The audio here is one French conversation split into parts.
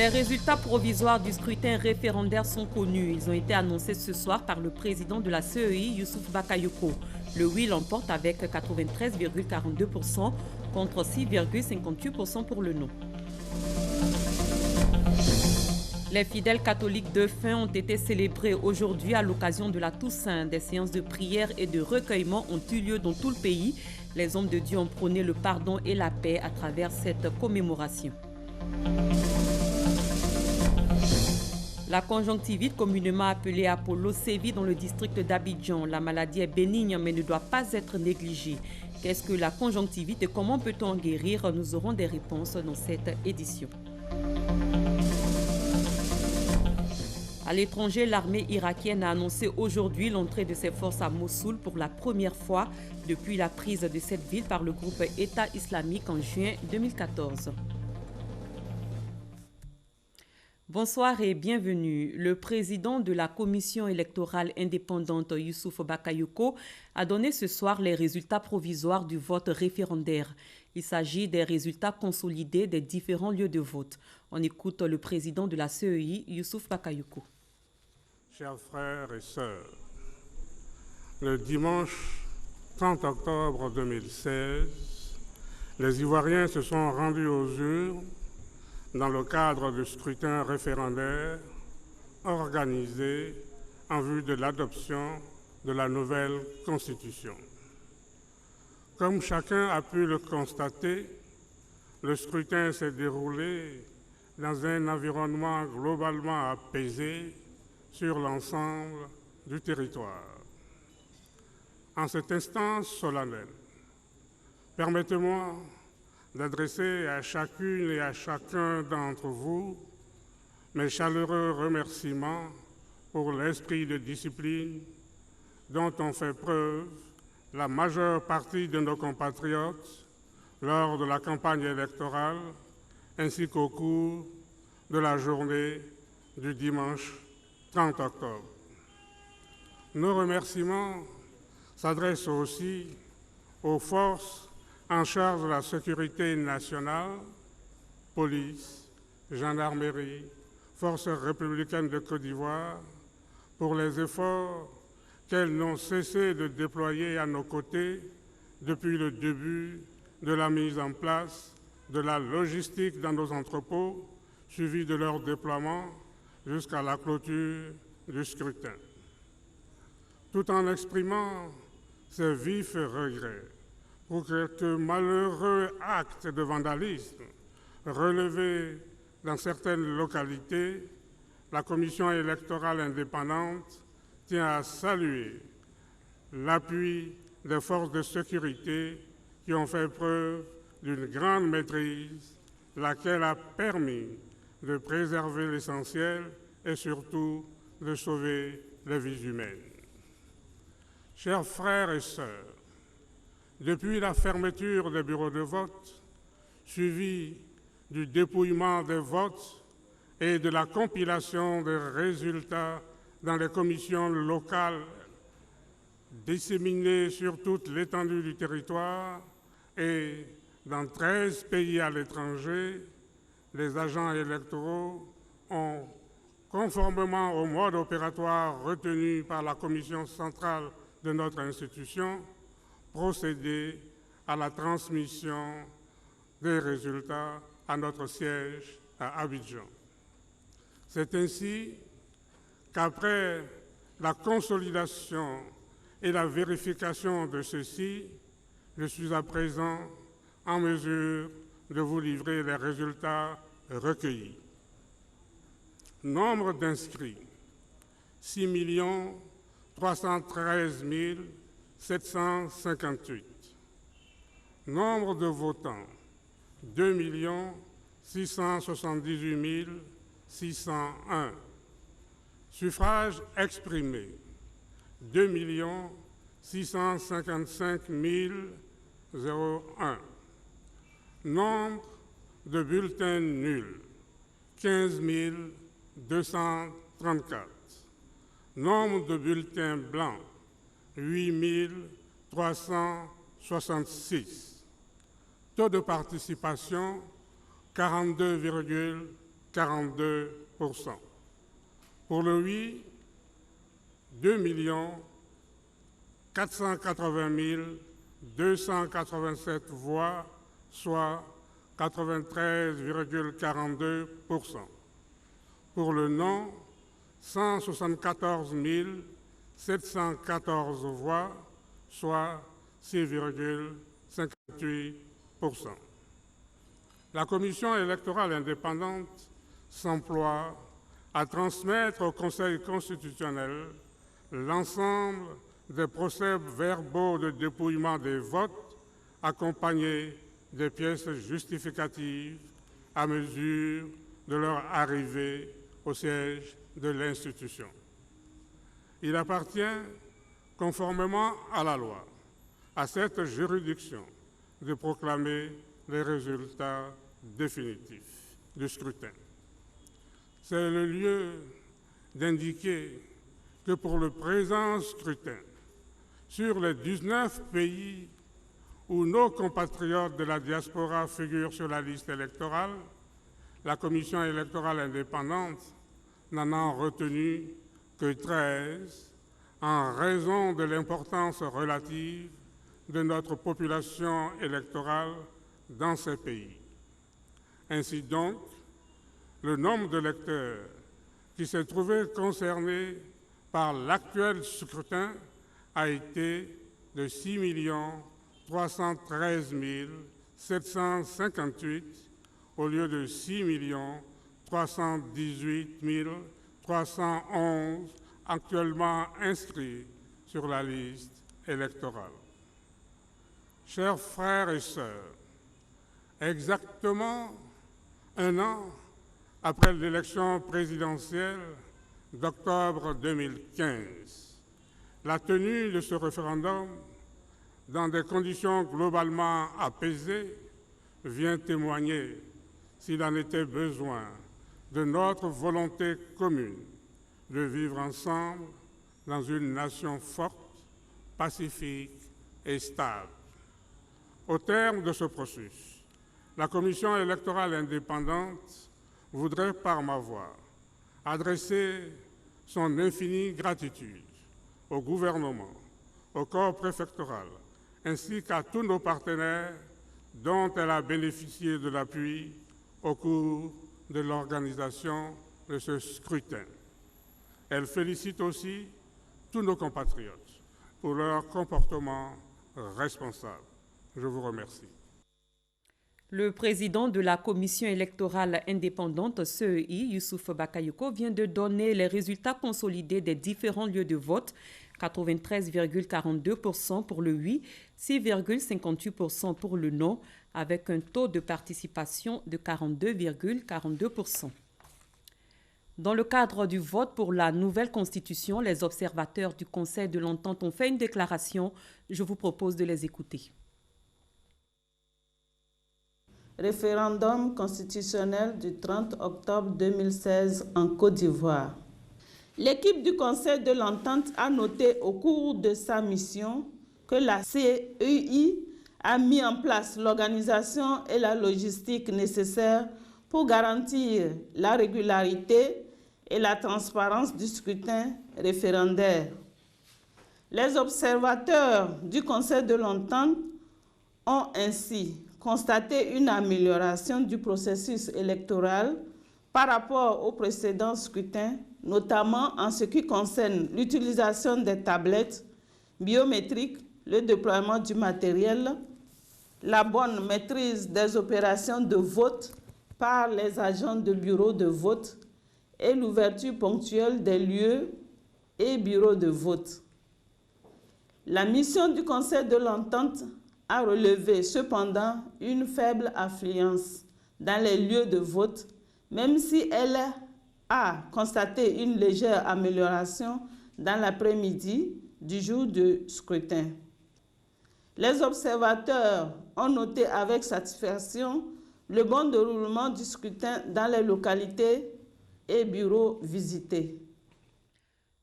Les résultats provisoires du scrutin référendaire sont connus. Ils ont été annoncés ce soir par le président de la CEI, Youssouf Bakayoko. Le oui l'emporte avec 93,42% contre 6,58% pour le non. Les fidèles catholiques de Fin ont été célébrés aujourd'hui à l'occasion de la Toussaint. Des séances de prière et de recueillement ont eu lieu dans tout le pays. Les hommes de Dieu ont prôné le pardon et la paix à travers cette commémoration. La conjonctivite, communément appelée Apollo, sévit dans le district d'Abidjan. La maladie est bénigne mais ne doit pas être négligée. Qu'est-ce que la conjonctivite et comment peut-on en guérir? Nous aurons des réponses dans cette édition. À l'étranger, l'armée irakienne a annoncé aujourd'hui l'entrée de ses forces à Mossoul pour la première fois depuis la prise de cette ville par le groupe État islamique en juin 2014. Bonsoir et bienvenue. Le président de la commission électorale indépendante, Youssouf Bakayoko, a donné ce soir les résultats provisoires du vote référendaire. Il s'agit des résultats consolidés des différents lieux de vote. On écoute le président de la CEI, Youssouf Bakayoko. Chers frères et sœurs, le dimanche 30 octobre 2016, les Ivoiriens se sont rendus aux urnes dans le cadre du scrutin référendaire organisé en vue de l'adoption de la nouvelle Constitution. Comme chacun a pu le constater, le scrutin s'est déroulé dans un environnement globalement apaisé sur l'ensemble du territoire. En cet instant solennel, permettez-moi d'adresser à chacune et à chacun d'entre vous mes chaleureux remerciements pour l'esprit de discipline dont ont fait preuve la majeure partie de nos compatriotes lors de la campagne électorale ainsi qu'au cours de la journée du dimanche 30 octobre. Nos remerciements s'adressent aussi aux forces en charge de la sécurité nationale, police, gendarmerie, forces républicaines de Côte d'Ivoire, pour les efforts qu'elles n'ont cessé de déployer à nos côtés depuis le début de la mise en place de la logistique dans nos entrepôts, suivi de leur déploiement jusqu'à la clôture du scrutin. Tout en exprimant ces vifs regrets pour quelques malheureux actes de vandalisme relevés dans certaines localités, la Commission électorale indépendante tient à saluer l'appui des forces de sécurité qui ont fait preuve d'une grande maîtrise, laquelle a permis de préserver l'essentiel et surtout de sauver les vies humaines. Chers frères et sœurs, depuis la fermeture des bureaux de vote, suivie du dépouillement des votes et de la compilation des résultats dans les commissions locales disséminées sur toute l'étendue du territoire et dans 13 pays à l'étranger, les agents électoraux ont, conformément au mode opératoire retenu par la commission centrale de notre institution, procéder à la transmission des résultats à notre siège à Abidjan. C'est ainsi qu'après la consolidation et la vérification de ceux-ci, je suis à présent en mesure de vous livrer les résultats recueillis. Nombre d'inscrits, 6 313 758. Nombre de votants, 2 678 601. Suffrages exprimés, 2 655 001. Nombre de bulletins nuls, 15 234. Nombre de bulletins blancs, 8 366. Taux de participation, 42,1%. 42%. Pour le oui, 2 480 287 voix, soit 93,42%. Pour le non, 174 714 voix, soit 6,58%. La Commission électorale indépendante s'emploie à transmettre au Conseil constitutionnel l'ensemble des procès-verbaux de dépouillement des votes accompagnés des pièces justificatives à mesure de leur arrivée au siège de l'institution. Il appartient, conformément à la loi, à cette juridiction de proclamer les résultats définitifs du scrutin. C'est le lieu d'indiquer que pour le présent scrutin, sur les 19 pays où nos compatriotes de la diaspora figurent sur la liste électorale, la Commission électorale indépendante n'en a retenu que 13 en raison de l'importance relative de notre population électorale dans ces pays. Ainsi donc, le nombre d'électeurs qui s'est trouvé concerné par l'actuel scrutin a été de 6 313 758 au lieu de 6 318 311 actuellement inscrits sur la liste électorale. Chers frères et sœurs, exactement un an après l'élection présidentielle d'octobre 2015, la tenue de ce référendum, dans des conditions globalement apaisées, vient témoigner, s'il en était besoin, de notre volonté commune de vivre ensemble dans une nation forte, pacifique et stable. Au terme de ce processus, la Commission électorale indépendante voudrait, par ma voix, adresser son infinie gratitude au gouvernement, au corps préfectoral, ainsi qu'à tous nos partenaires dont elle a bénéficié de l'appui au cours de l'organisation de ce scrutin. Elle félicite aussi tous nos compatriotes pour leur comportement responsable. Je vous remercie. Le président de la Commission électorale indépendante, CEI, Youssouf Bakayoko, vient de donner les résultats consolidés des différents lieux de vote. 93,42% pour le oui, 6,58% pour le non, avec un taux de participation de 42,42%. Dans le cadre du vote pour la nouvelle constitution, les observateurs du Conseil de l'Entente ont fait une déclaration. Je vous propose de les écouter. Référendum constitutionnel du 30 octobre 2016 en Côte d'Ivoire. L'équipe du Conseil de l'Entente a noté au cours de sa mission que la CEI a mis en place l'organisation et la logistique nécessaires pour garantir la régularité et la transparence du scrutin référendaire. Les observateurs du Conseil de l'Entente ont ainsi constaté une amélioration du processus électoral par rapport au précédent scrutin, notamment en ce qui concerne l'utilisation des tablettes biométriques, le déploiement du matériel, la bonne maîtrise des opérations de vote par les agents de bureaux de vote et l'ouverture ponctuelle des lieux et bureaux de vote. La mission du Conseil de l'Entente a relevé cependant une faible affluence dans les lieux de vote, même si elle a constaté une légère amélioration dans l'après-midi du jour du scrutin. Les observateurs ont noté avec satisfaction le bon déroulement du scrutin dans les localités et bureaux visités.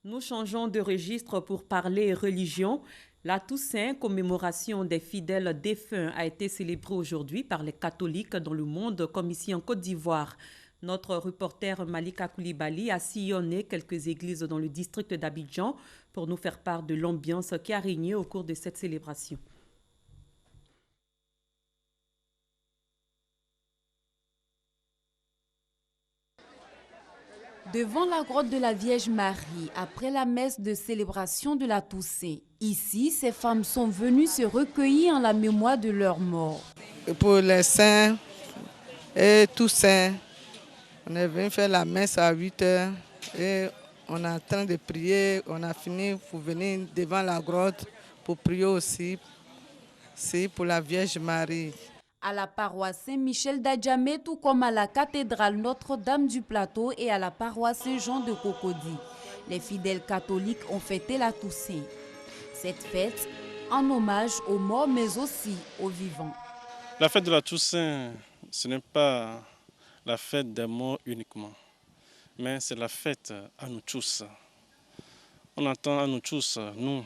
Nous changeons de registre pour parler religion. La Toussaint, commémoration des fidèles défunts, a été célébrée aujourd'hui par les catholiques dans le monde comme ici en Côte d'Ivoire. Notre reporter Malika Koulibaly a sillonné quelques églises dans le district d'Abidjan pour nous faire part de l'ambiance qui a régné au cours de cette célébration. Devant la grotte de la Vierge Marie, après la messe de célébration de la Toussaint, ici, ces femmes sont venues se recueillir en la mémoire de leurs morts. Pour les saints et tous saints, on est venu faire la messe à 8 h et on est en train de prier. On a fini pour venir devant la grotte pour prier aussi pour la Vierge Marie. À la paroisse Saint-Michel d'Adjamé, tout comme à la cathédrale Notre-Dame du Plateau et à la paroisse Saint-Jean de Cocody, les fidèles catholiques ont fêté la Toussaint. Cette fête en hommage aux morts mais aussi aux vivants. La fête de la Toussaint, ce n'est pas la fête des morts uniquement, mais c'est la fête à nous tous. On entend à nous tous, nous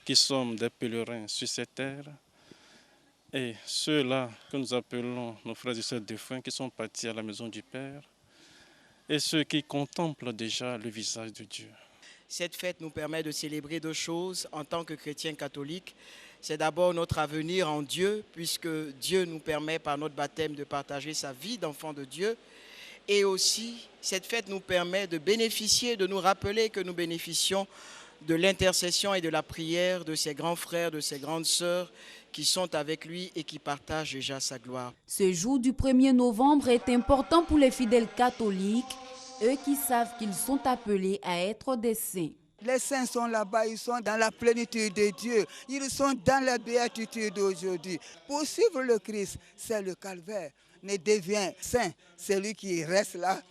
qui sommes des pèlerins sur cette terre, et ceux-là que nous appelons nos frères et sœurs défunts qui sont partis à la maison du Père, et ceux qui contemplent déjà le visage de Dieu. Cette fête nous permet de célébrer deux choses en tant que chrétiens catholiques. C'est d'abord notre avenir en Dieu, puisque Dieu nous permet par notre baptême de partager sa vie d'enfant de Dieu. Et aussi, cette fête nous permet de bénéficier, de nous rappeler que nous bénéficions de l'intercession et de la prière de ses grands frères, de ses grandes sœurs qui sont avec lui et qui partagent déjà sa gloire. Ce jour du 1er novembre est important pour les fidèles catholiques, eux qui savent qu'ils sont appelés à être des saints. Les saints sont là-bas, ils sont dans la plénitude de Dieu. Ils sont dans la béatitude d'aujourd'hui. Pour suivre le Christ, c'est le calvaire. Ne devient saint celui qui reste là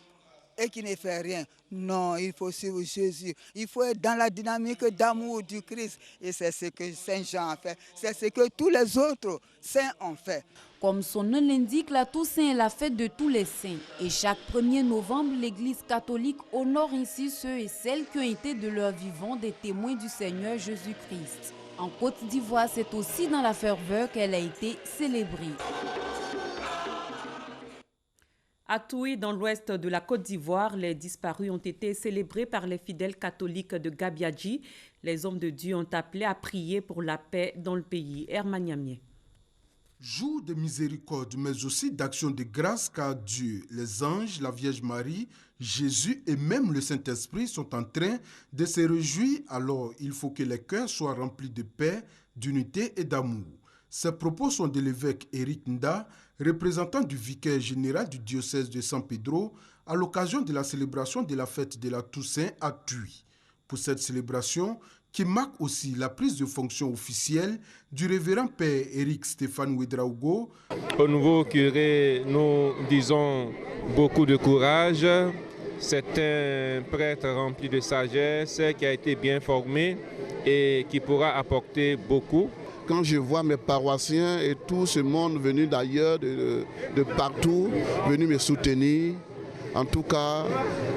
et qui ne fait rien. Non, il faut suivre Jésus. Il faut être dans la dynamique d'amour du Christ. Et c'est ce que Saint Jean a fait. C'est ce que tous les autres saints ont fait. Comme son nom l'indique, la Toussaint est la fête de tous les saints. Et chaque 1er novembre, l'Église catholique honore ainsi ceux et celles qui ont été de leur vivant des témoins du Seigneur Jésus-Christ. En Côte d'Ivoire, c'est aussi dans la ferveur qu'elle a été célébrée. À Touy, dans l'ouest de la Côte d'Ivoire, les disparus ont été célébrés par les fidèles catholiques de Gabiadji. Les hommes de Dieu ont appelé à prier pour la paix dans le pays. Herman Niamier. Jour de miséricorde, mais aussi d'action de grâce, car Dieu, les anges, la Vierge Marie, Jésus et même le Saint-Esprit sont en train de se réjouir. Alors, il faut que les cœurs soient remplis de paix, d'unité et d'amour. Ces propos sont de l'évêque Eric Nda, représentant du vicaire général du diocèse de San Pedro, à l'occasion de la célébration de la fête de la Toussaint à Touy. Pour cette célébration, qui marque aussi la prise de fonction officielle du révérend père Éric Stéphane Ouedraogo. Au nouveau curé, nous disons beaucoup de courage. C'est un prêtre rempli de sagesse qui a été bien formé et qui pourra apporter beaucoup. Quand je vois mes paroissiens et tout ce monde venu d'ailleurs, de partout, venu me soutenir, en tout cas,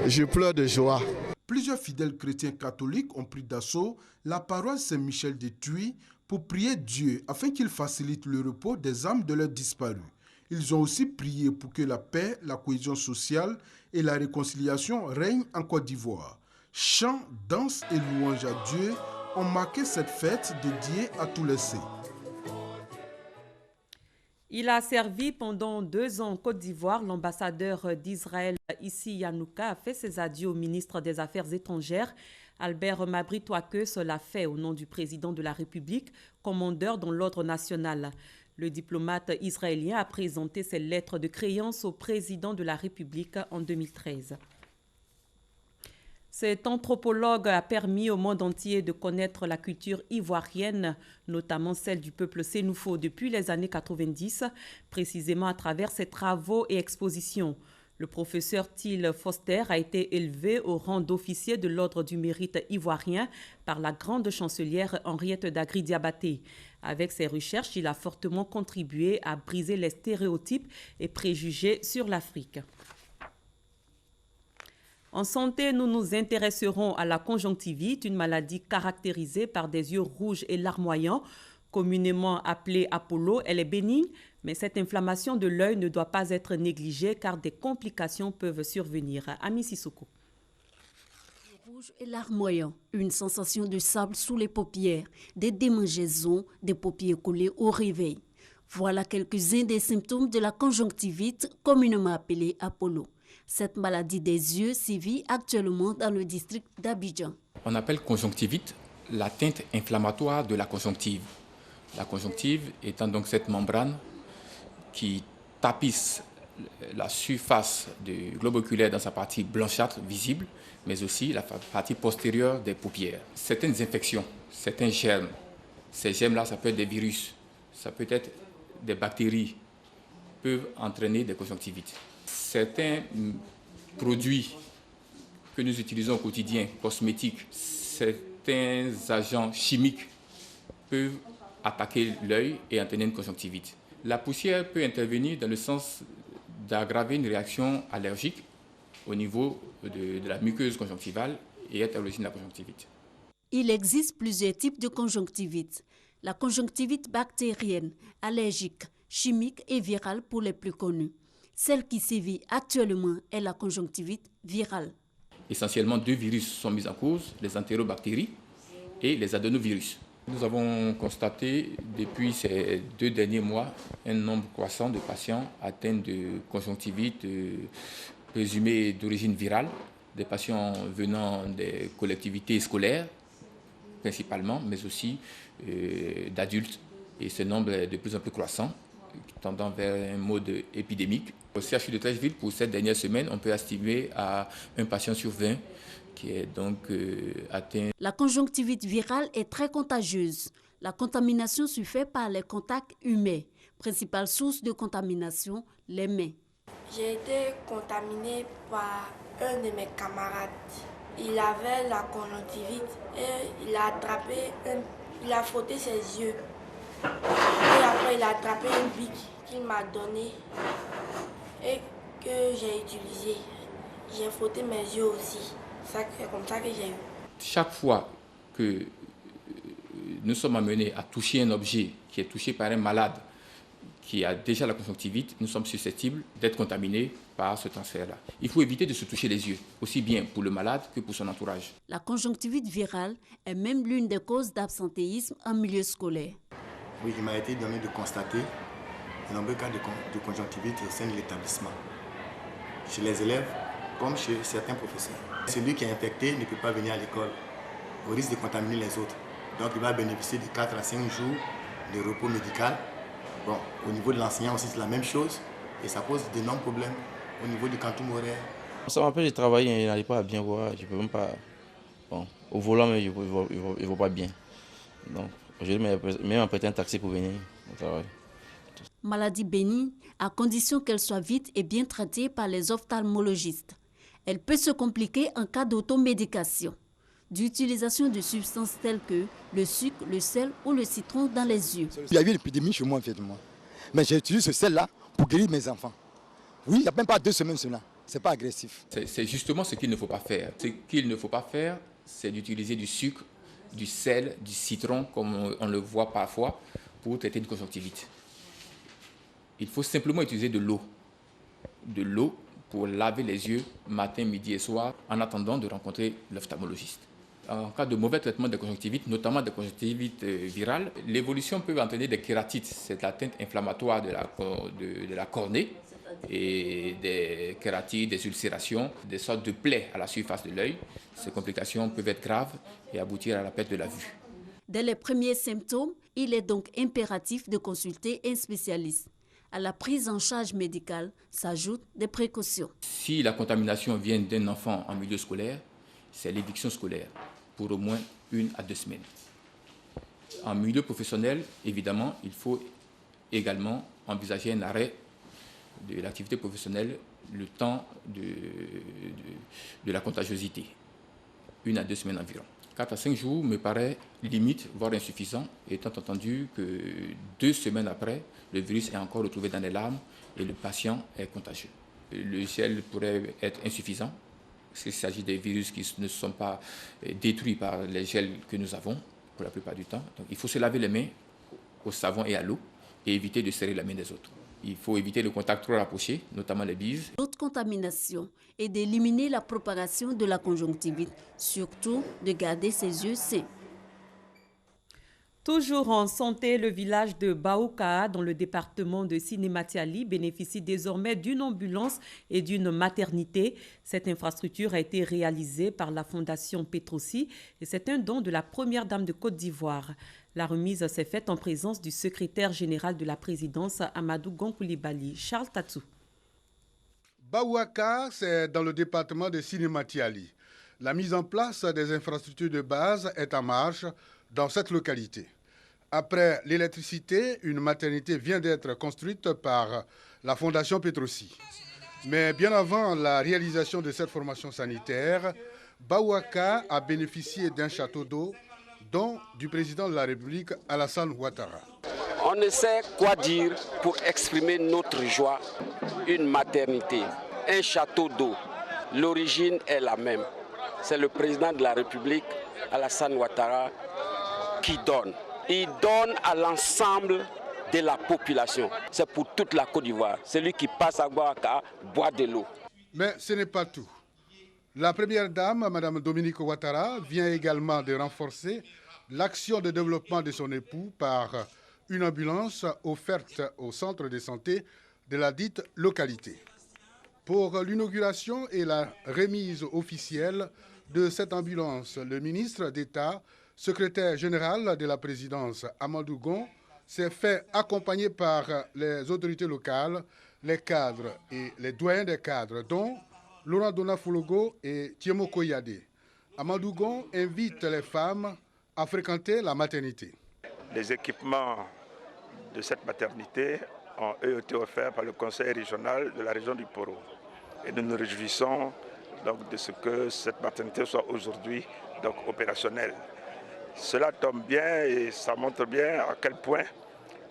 je pleure de joie. Plusieurs fidèles chrétiens catholiques ont pris d'assaut la paroisse Saint-Michel de Touy pour prier Dieu afin qu'il facilite le repos des âmes de leurs disparus. Ils ont aussi prié pour que la paix, la cohésion sociale et la réconciliation règnent en Côte d'Ivoire. Chants, danses et louanges à Dieu ont marqué cette fête dédiée à tous les saints. Il a servi pendant 2 ans en Côte d'Ivoire. L'ambassadeur d'Israël, Issi Yanouka, a fait ses adieux au ministre des Affaires étrangères. Albert Mabry-Touakeus l'a fait au nom du président de la République, commandeur dans l'ordre national. Le diplomate israélien a présenté ses lettres de créance au président de la République en 2013. Cet anthropologue a permis au monde entier de connaître la culture ivoirienne, notamment celle du peuple sénoufo depuis les années 90, précisément à travers ses travaux et expositions. Le professeur Thiel Foster a été élevé au rang d'officier de l'Ordre du mérite ivoirien par la grande chancelière Henriette Dagri-Diabaté. Avec ses recherches, il a fortement contribué à briser les stéréotypes et préjugés sur l'Afrique. En santé, nous nous intéresserons à la conjonctivite, une maladie caractérisée par des yeux rouges et larmoyants. Communément appelée Apollo, elle est bénigne. Mais cette inflammation de l'œil ne doit pas être négligée car des complications peuvent survenir. Ami Sissoko. Rouge et larmoyant, une sensation de sable sous les paupières, des démangeaisons, des paupières collées au réveil. Voilà quelques-uns des symptômes de la conjonctivite, communément appelée Apollo. Cette maladie des yeux sévit actuellement dans le district d'Abidjan. On appelle conjonctivite l'atteinte inflammatoire de la conjonctive. La conjonctive étant donc cette membrane qui tapisse la surface du globe oculaire dans sa partie blanchâtre visible, mais aussi la partie postérieure des paupières. Certaines infections, certains germes, ces germes-là, ça peut être des virus, ça peut être des bactéries, peuvent entraîner des conjonctivites. Certains produits que nous utilisons au quotidien, cosmétiques, certains agents chimiques peuvent attaquer l'œil et entraîner une conjonctivite. La poussière peut intervenir dans le sens d'aggraver une réaction allergique au niveau de la muqueuse conjonctivale et être à l'origine de la conjonctivite. Il existe plusieurs types de conjonctivite. La conjonctivite bactérienne, allergique, chimique et virale pour les plus connus. Celle qui sévit actuellement est la conjonctivite virale. Essentiellement, 2 virus sont mis en cause, les entérobactéries et les adénovirus. Nous avons constaté depuis ces 2 derniers mois un nombre croissant de patients atteints de conjonctivite présumée d'origine virale, des patients venant des collectivités scolaires principalement, mais aussi d'adultes. Et ce nombre est de plus en plus croissant, tendant vers un mode épidémique. Au CHU de Treichville, pour cette dernière semaine, on peut estimer à un patient sur 20 qui est donc atteint. La conjonctivite virale est très contagieuse. La contamination se fait par les contacts humains. Principale source de contamination, les mains. J'ai été contaminée par un de mes camarades. Il avait la conjonctivite et il a frotté ses yeux. Et après, il a attrapé un bic qu'il m'a donné et que j'ai utilisé. J'ai frotté mes yeux aussi. C'est comme ça que j'ai eu. Chaque fois que nous sommes amenés à toucher un objet qui est touché par un malade qui a déjà la conjonctivite, nous sommes susceptibles d'être contaminés par ce transfert-là. Il faut éviter de se toucher les yeux, aussi bien pour le malade que pour son entourage. La conjonctivite virale est même l'une des causes d'absentéisme en milieu scolaire. Oui, il m'a été donné de constater de nombreux cas de conjonctivite au sein de l'établissement, chez les élèves comme chez certains professeurs. Celui qui est infecté ne peut pas venir à l'école au risque de contaminer les autres. Donc il va bénéficier de 4 à 5 jours de repos médical. Bon, au niveau de l'enseignant aussi c'est la même chose et ça pose d'énormes problèmes au niveau du quantum horaire. Ça m'empêche de travailler, je n'arrive pas à bien voir, je peux même pas... Bon, au volant, mais je ne vois pas bien. Donc, je vais même emprunter un taxi pour venir au travail. Maladie bénigne, à condition qu'elle soit vite et bien traitée par les ophtalmologistes. Elle peut se compliquer en cas d'automédication, d'utilisation de substances telles que le sucre, le sel ou le citron dans les yeux. Il y a eu une épidémie chez moi, en fait, mais j'utilise ce sel-là pour guérir mes enfants. Oui, il n'y a même pas 2 semaines cela. Ce n'est pas agressif. C'est justement ce qu'il ne faut pas faire. Ce qu'il ne faut pas faire, c'est d'utiliser du sucre, du sel, du citron, comme on le voit parfois, pour traiter une conjonctivite. Il faut simplement utiliser de l'eau. De l'eau pour laver les yeux matin, midi et soir, en attendant de rencontrer l'ophtalmologiste. En cas de mauvais traitement des conjonctivites, notamment des conjonctivites virales, l'évolution peut entraîner des kératites, c'est l'atteinte inflammatoire de la cornée, et des kératites, des ulcérations, des sortes de plaies à la surface de l'œil. Ces complications peuvent être graves et aboutir à la perte de la vue. Dès les premiers symptômes, il est donc impératif de consulter un spécialiste. À la prise en charge médicale s'ajoutent des précautions. Si la contamination vient d'un enfant en milieu scolaire, c'est l'éviction scolaire pour au moins 1 à 2 semaines. En milieu professionnel, évidemment, il faut également envisager un arrêt de l'activité professionnelle le temps de la contagiosité, 1 à 2 semaines environ. 4 à 5 jours me paraît limite, voire insuffisant, étant entendu que 2 semaines après, le virus est encore retrouvé dans les larmes et le patient est contagieux. Le gel pourrait être insuffisant, parce qu'il s'agit des virus qui ne sont pas détruits par les gels que nous avons, pour la plupart du temps. Donc, il faut se laver les mains au savon et à l'eau et éviter de serrer la main des autres. Il faut éviter le contact trop rapproché, notamment les bises. L'autre contamination est d'éliminer la propagation de la conjonctivite, surtout de garder ses yeux sains. Toujours en santé, le village de Baouka, dans le département de Sinématiali, bénéficie désormais d'une ambulance et d'une maternité. Cette infrastructure a été réalisée par la Fondation Petrosi et c'est un don de la première dame de Côte d'Ivoire. La remise s'est faite en présence du secrétaire général de la présidence, Amadou Gon Coulibaly. Charles Tatou. Baouaka, c'est dans le département de Sinématiali. La mise en place des infrastructures de base est en marche dans cette localité. Après l'électricité, une maternité vient d'être construite par la Fondation Petrosi. Mais bien avant la réalisation de cette formation sanitaire, Baouaka a bénéficié d'un château d'eau, don du président de la République, Alassane Ouattara. On ne sait quoi dire pour exprimer notre joie. Une maternité, un château d'eau, l'origine est la même. C'est le président de la République, Alassane Ouattara, qui donne. Il donne à l'ensemble de la population. C'est pour toute la Côte d'Ivoire. Celui qui passe à Baouaka boit de l'eau. Mais ce n'est pas tout. La première dame, Mme Dominique Ouattara, vient également de renforcer l'action de développement de son époux par une ambulance offerte au centre de santé de la dite localité. Pour l'inauguration et la remise officielle de cette ambulance, le ministre d'État, secrétaire général de la présidence, Amadou Gon, s'est fait accompagner par les autorités locales, les cadres et les doyens des cadres, dont Laurent Donafologo et Thiemo Koyade. Amadou Gon invite les femmes à fréquenter la maternité. Les équipements de cette maternité ont été offerts par le conseil régional de la région du Poro. Et nous nous réjouissons donc de ce que cette maternité soit aujourd'hui opérationnelle. Cela tombe bien et ça montre bien à quel point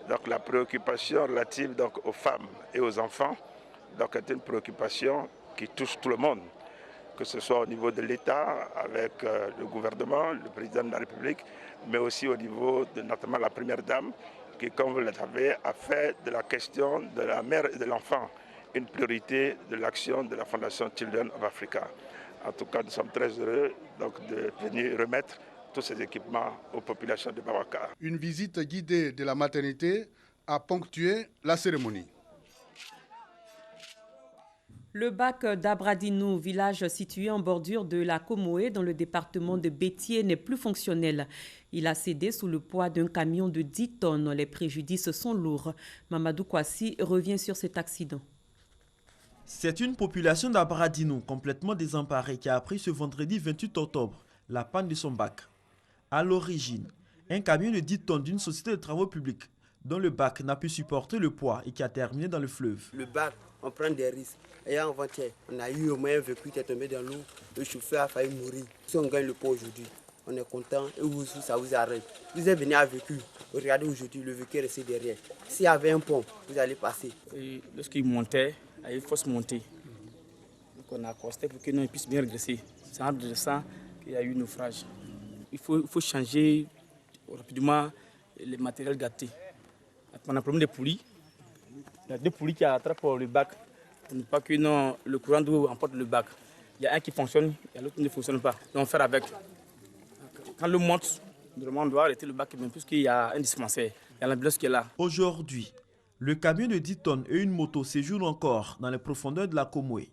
la préoccupation relative aux femmes et aux enfants est une préoccupation qui touche tout le monde, que ce soit au niveau de l'État, avec le gouvernement, le président de la République, mais aussi au niveau de notamment la première dame, qui, comme vous le savez, a fait de la question de la mère et de l'enfant une priorité de l'action de la Fondation Children of Africa. En tout cas, nous sommes très heureux de venir remettre tous ces équipements aux populations de Baouaka. Une visite guidée de la maternité a ponctué la cérémonie. Le bac d'Abradinou, village situé en bordure de la Comoé dans le département de Bétier, n'est plus fonctionnel. Il a cédé sous le poids d'un camion de 10 tonnes. Les préjudices sont lourds. Mamadou Kouassi revient sur cet accident. C'est une population d'Abradinou complètement désemparée qui a appris ce vendredi 28 octobre la panne de son bac. À l'origine, un camion de 10 tonnes d'une société de travaux publics dont le bac n'a pu supporter le poids et qui a terminé dans le fleuve. Le bac, on prend des risques. Et avant-hier, on a eu au moins un véhicule qui est tombé dans l'eau. Le chauffeur a failli mourir. Si on gagne le poids aujourd'hui, on est content et vous aussi, ça vous arrête. Vous êtes venu à véhicule. Regardez aujourd'hui, le véhicule est resté derrière. S'il y avait un pont, vous allez passer. Lorsqu'il montait, il faut se monter. Donc on a accosté pour qu'il puisse bien redresser. C'est en redressant qu'il y a eu un naufrage. Il faut changer rapidement les matériels gâtés. On a un problème de poulies. Il y a deux poulies qui attrapent le bac. Pour ne pas que le courant d'eau emporte le bac. Il y a un qui fonctionne et l'autre ne fonctionne pas. Donc on fait avec. Quand l'eau monte, on doit arrêter le bac, même puisqu'il y a un dispensaire. Il y a l'ambulance qui est là. Aujourd'hui, le camion de 10 tonnes et une moto séjournent encore dans les profondeurs de la Comoé.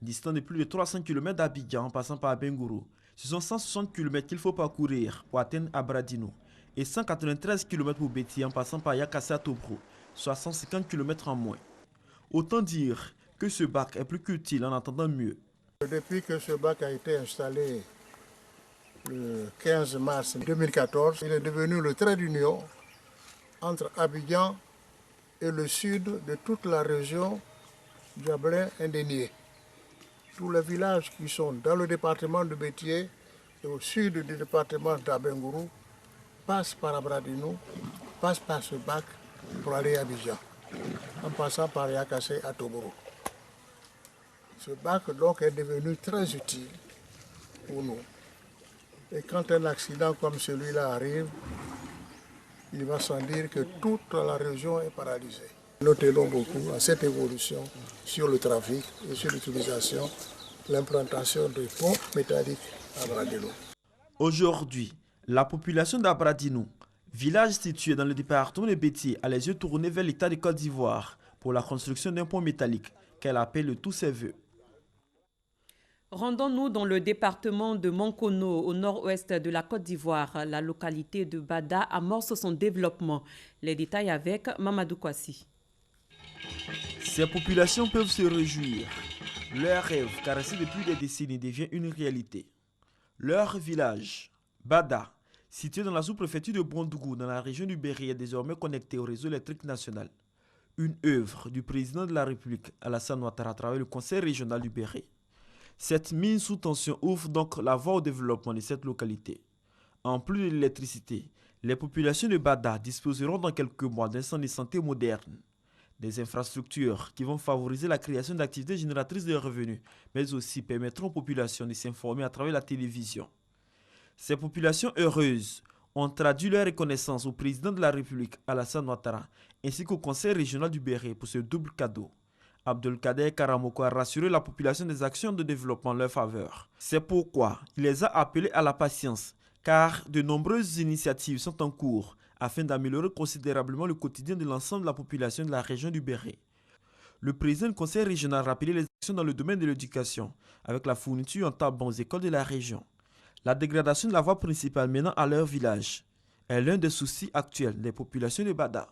Distant de plus de 300 km d'Abidjan en passant par Bengourou, ce sont 160 km qu'il faut parcourir pour atteindre Abradinou et 193 km pour Béti en passant par Yakassé à Tobrou, soit 150 km en moins. Autant dire que ce bac est plus qu'utile en attendant mieux. Depuis que ce bac a été installé le 15 mars 2014, il est devenu le trait d'union entre Abidjan et le sud de toute la région Diablé-Indénié. Tous les villages qui sont dans le département de Bétier et au sud du département d'Abengourou passent par Abradinou, passent par ce bac pour aller à Abidjan, en passant par Yakassé à Tobrou. Ce bac donc est devenu très utile pour nous. Et quand un accident comme celui-là arrive, il va sans dire que toute la région est paralysée. Nous tenons beaucoup à cette évolution sur le trafic et sur l'utilisation, l'implantation de ponts métalliques à Bradelo. Aujourd'hui, la population d'Abradino, village situé dans le département de Bétier, a les yeux tournés vers l'État de Côte d'Ivoire pour la construction d'un pont métallique qu'elle appelle de tous ses voeux. Rendons-nous dans le département de Monkono, au nord-ouest de la Côte d'Ivoire. La localité de Bada amorce son développement. Les détails avec Mamadou Kwasi. Ces populations peuvent se réjouir. Leur rêve, caressé depuis des décennies, devient une réalité. Leur village, Bada, situé dans la sous-préfecture de Bondougou, dans la région du Berry, est désormais connecté au réseau électrique national. Une œuvre du président de la République, Alassane Ouattara, à travers le conseil régional du Berry. Cette mine sous tension ouvre donc la voie au développement de cette localité. En plus de l'électricité, les populations de Bada disposeront dans quelques mois d'un centre de santé moderne. Des infrastructures qui vont favoriser la création d'activités génératrices de revenus, mais aussi permettront aux populations de s'informer à travers la télévision. Ces populations heureuses ont traduit leur reconnaissance au président de la République, Alassane Ouattara, ainsi qu'au conseil régional du Berry pour ce double cadeau. Abdelkader Karamoko a rassuré la population des actions de développement en leur faveur. C'est pourquoi il les a appelés à la patience, car de nombreuses initiatives sont en cours afin d'améliorer considérablement le quotidien de l'ensemble de la population de la région du Berry. Le président du conseil régional a rappelé les actions dans le domaine de l'éducation, avec la fourniture en tabac aux écoles de la région. La dégradation de la voie principale menant à leur village est l'un des soucis actuels des populations de Bada.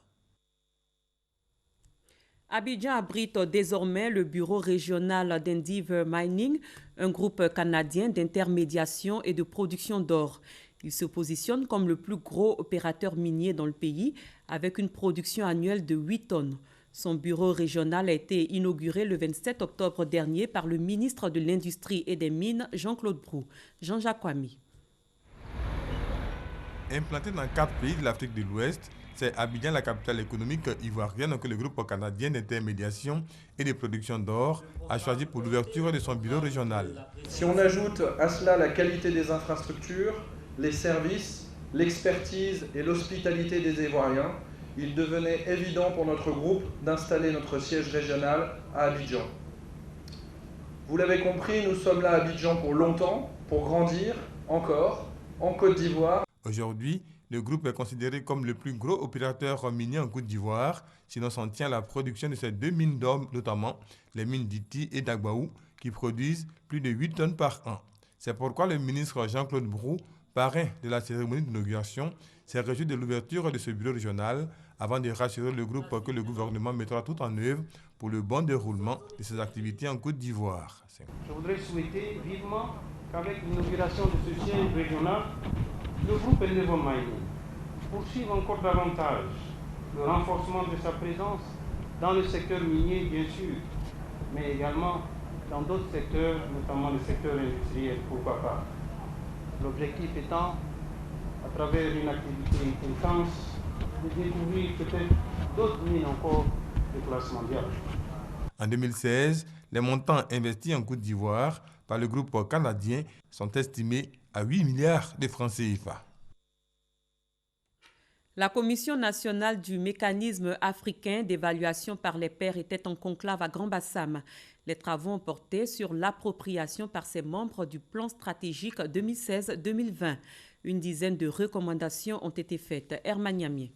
Abidjan abrite désormais le bureau régional d'Endeavour Mining, un groupe canadien d'intermédiation et de production d'or. Il se positionne comme le plus gros opérateur minier dans le pays, avec une production annuelle de 8 tonnes. Son bureau régional a été inauguré le 27 octobre dernier par le ministre de l'Industrie et des Mines, Jean-Claude Brou. Jean-Jacques Kwame. Implanté dans 4 pays de l'Afrique de l'Ouest, c'est Abidjan, la capitale économique ivoirienne, que le groupe canadien d'intermédiation et de production d'or a choisi pour l'ouverture de son bureau régional. Si on ajoute à cela la qualité des infrastructures, les services, l'expertise et l'hospitalité des Ivoiriens, il devenait évident pour notre groupe d'installer notre siège régional à Abidjan. Vous l'avez compris, nous sommes là à Abidjan pour longtemps, pour grandir encore en Côte d'Ivoire. Aujourd'hui, le groupe est considéré comme le plus gros opérateur minier en Côte d'Ivoire, sinon s'en tient à la production de ces 2 mines d'or, notamment les mines d'Iti et d'Agbaou, qui produisent plus de 8 tonnes par an. C'est pourquoi le ministre Jean-Claude Brou, parrain de la cérémonie d'inauguration, s'est réjoui de l'ouverture de ce bureau régional avant de rassurer le groupe que le gouvernement mettra tout en œuvre pour le bon déroulement de ses activités en Côte d'Ivoire. Je voudrais souhaiter vivement qu'avec l'inauguration de ce siège régional, le groupe Endeavour Mining poursuive encore davantage le renforcement de sa présence dans le secteur minier, bien sûr, mais également dans d'autres secteurs, notamment le secteur industriel, pourquoi pas. L'objectif étant, à travers une activité intense, de découvrir peut-être d'autres mines encore de classe mondiale. En 2016, les montants investis en Côte d'Ivoire par le groupe canadien sont estimés à 8 milliards de francs CFA. La Commission nationale du mécanisme africain d'évaluation par les pairs était en conclave à Grand-Bassam. Les travaux ont porté sur l'appropriation par ses membres du plan stratégique 2016-2020. Une dizaine de recommandations ont été faites. Hermaniamier.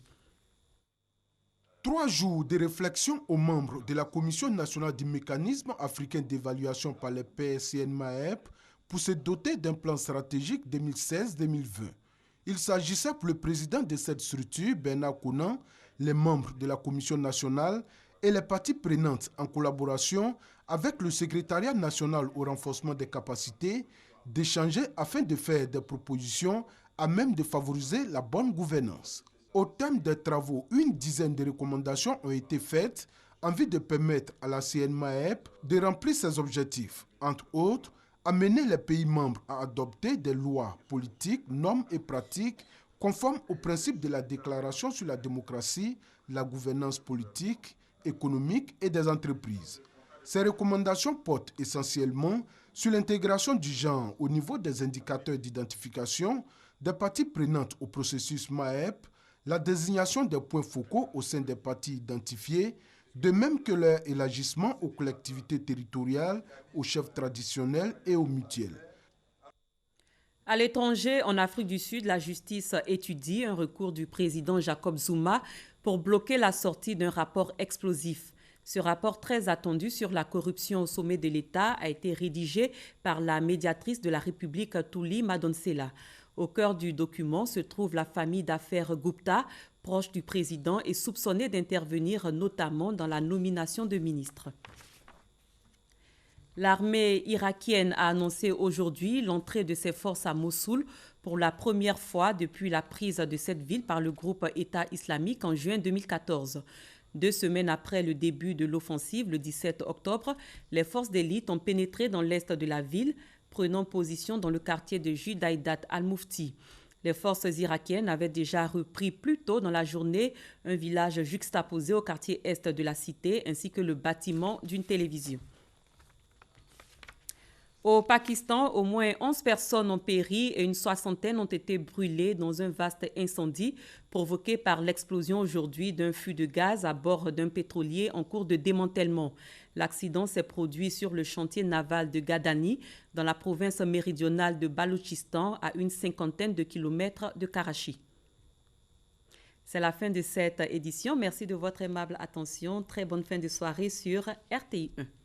3 jours de réflexion aux membres de la Commission nationale du mécanisme africain d'évaluation par les pairs CNMAEP pour se doter d'un plan stratégique 2016-2020. Il s'agissait pour le président de cette structure, Bernard Konan, les membres de la Commission nationale et les parties prenantes en collaboration avec le secrétariat national au renforcement des capacités, d'échanger afin de faire des propositions à même de favoriser la bonne gouvernance. Au terme des travaux, une dizaine de recommandations ont été faites en vue de permettre à la CNMAEP de remplir ses objectifs, entre autres, amener les pays membres à adopter des lois politiques, normes et pratiques conformes aux principes de la Déclaration sur la démocratie, la gouvernance politique, économique et des entreprises. Ces recommandations portent essentiellement sur l'intégration du genre au niveau des indicateurs d'identification, des parties prenantes au processus MAEP, la désignation des points focaux au sein des parties identifiées, de même que leur élargissement aux collectivités territoriales, aux chefs traditionnels et aux mutuelles. À l'étranger, en Afrique du Sud, la justice étudie un recours du président Jacob Zuma pour bloquer la sortie d'un rapport explosif. Ce rapport très attendu sur la corruption au sommet de l'État a été rédigé par la médiatrice de la République Thuli Madonsela. Au cœur du document se trouve la famille d'affaires Gupta, proche du président et soupçonnée d'intervenir notamment dans la nomination de ministres. L'armée irakienne a annoncé aujourd'hui l'entrée de ses forces à Mossoul pour la première fois depuis la prise de cette ville par le groupe État islamique en juin 2014. 2 semaines après le début de l'offensive, le 17 octobre, les forces d'élite ont pénétré dans l'est de la ville, prenant position dans le quartier de Judaïdat al-Mufti. Les forces irakiennes avaient déjà repris plus tôt dans la journée un village juxtaposé au quartier est de la cité ainsi que le bâtiment d'une télévision. Au Pakistan, au moins 11 personnes ont péri et une soixantaine ont été brûlées dans un vaste incendie provoqué par l'explosion aujourd'hui d'un fût de gaz à bord d'un pétrolier en cours de démantèlement. L'accident s'est produit sur le chantier naval de Gadani, dans la province méridionale de Baloutchistan, à une 50aine de kilomètres de Karachi. C'est la fin de cette édition. Merci de votre aimable attention. Très bonne fin de soirée sur RTI 1.